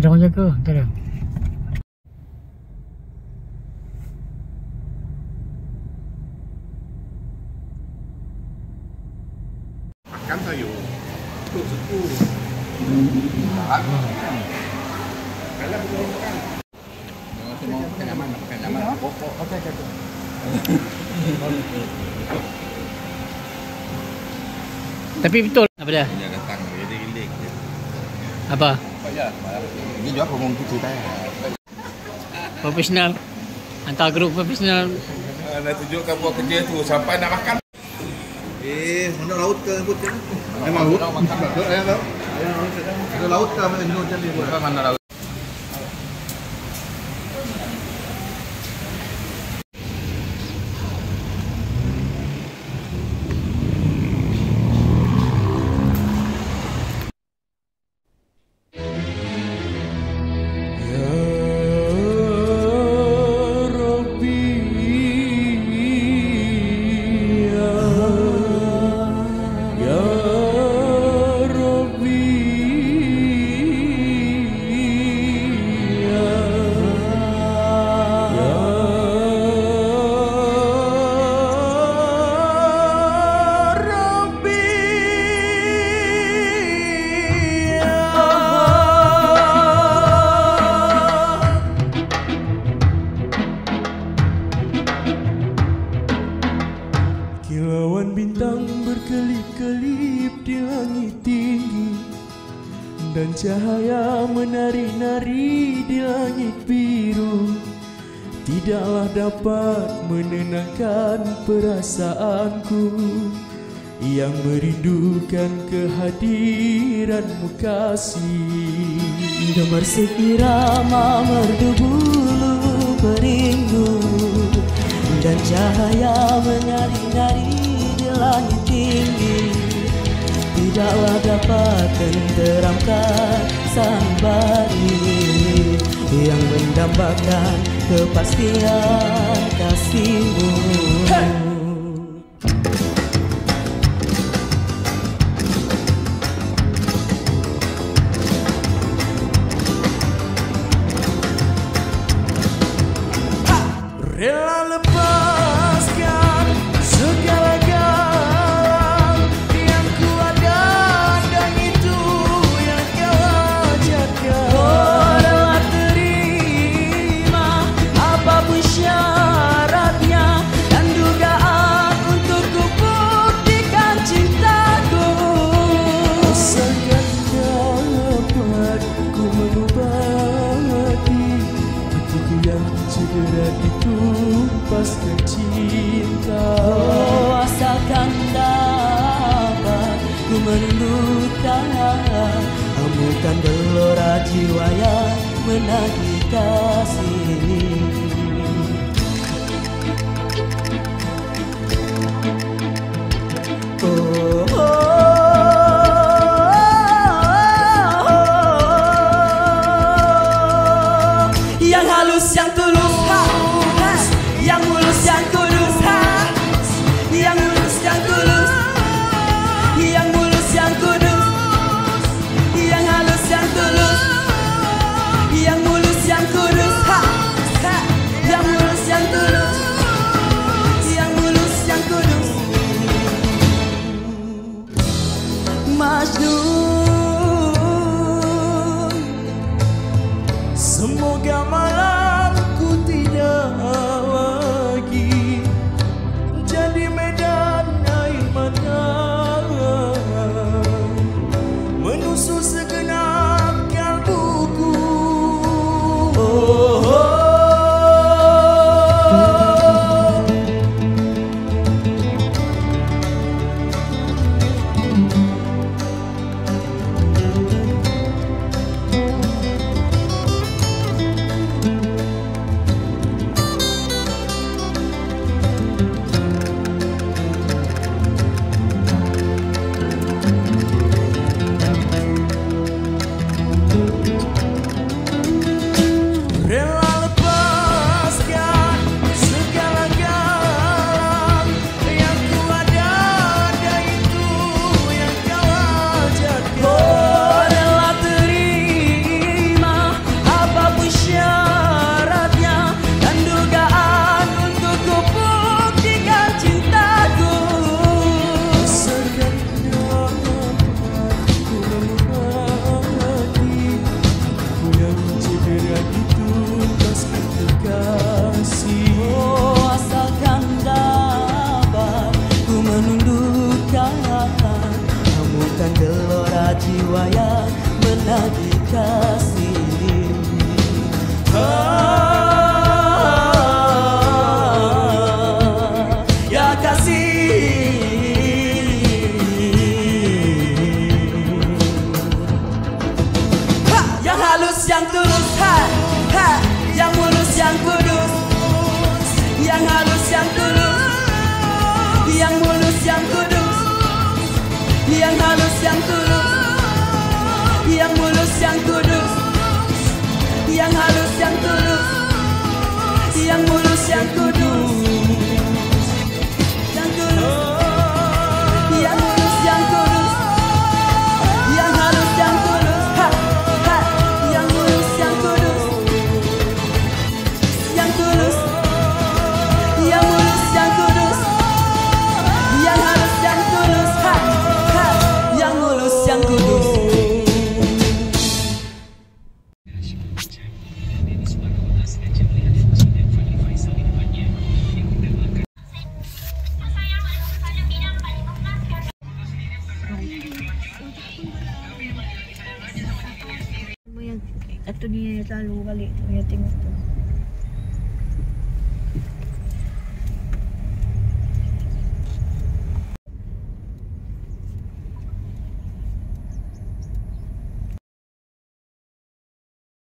ada orang jaga, tak ada. Makan sayur. Tuk suku. Kalau belum makan. Semua makan aman, makan aman. Pokok. Okey. Tapi betul apa dia? Dia datang jadi relax je. Apa? Ya. Ini juga ngomong tu cerita. Profesional. Hantar grup profesional. Nak tunjukkan buat kerja tu sampai nak makan. Mana laut ke sebut ke? Memang laut. Ada laut ke mana jenuh jadi buat mana laut. Kilauan bintang berkelip-kelip di langit tinggi, dan cahaya menari-nari di langit biru tidaklah dapat menenangkan perasaanku yang merindukan kehadiranmu kasih. Gemar sekirama merdu bulu berindu, dan cahaya menari-nari di langit tinggi tidaklah dapat tenteramkan sanubari yang mendambakan kepastian kasihmu. Rela lepaskan segala-galanya yang ku ada, dan itu yang kau ajarkan. Oh, rela terima apapun syaratnya dan dugaan untuk ku buktikan cintaku. Asalkan dapat ku mengobati hatiku yang cedera ditumpaskan cinta. Oh, asalkan dapat ku merindukan, amukan gelora jiwa yang menagih kasih. Yang halus, yang tulus, yang mulus, yang kudus, yang mulus, yang tulus, yang mulus, yang kudus, yang halus, yang tulus, yang mulus, yang kudus, yang mulus, yang kudus, yang tulus, yang mulus, yang kudus, yang halus, yang tulus, ha, ha, yang mulus, yang kudus, yang tulus, yang mulus, yang kudus, yang halus, yang tulus, ha, ha, yang mulus, yang kudus. Atau dia selalu balik tu, dia tengok tu.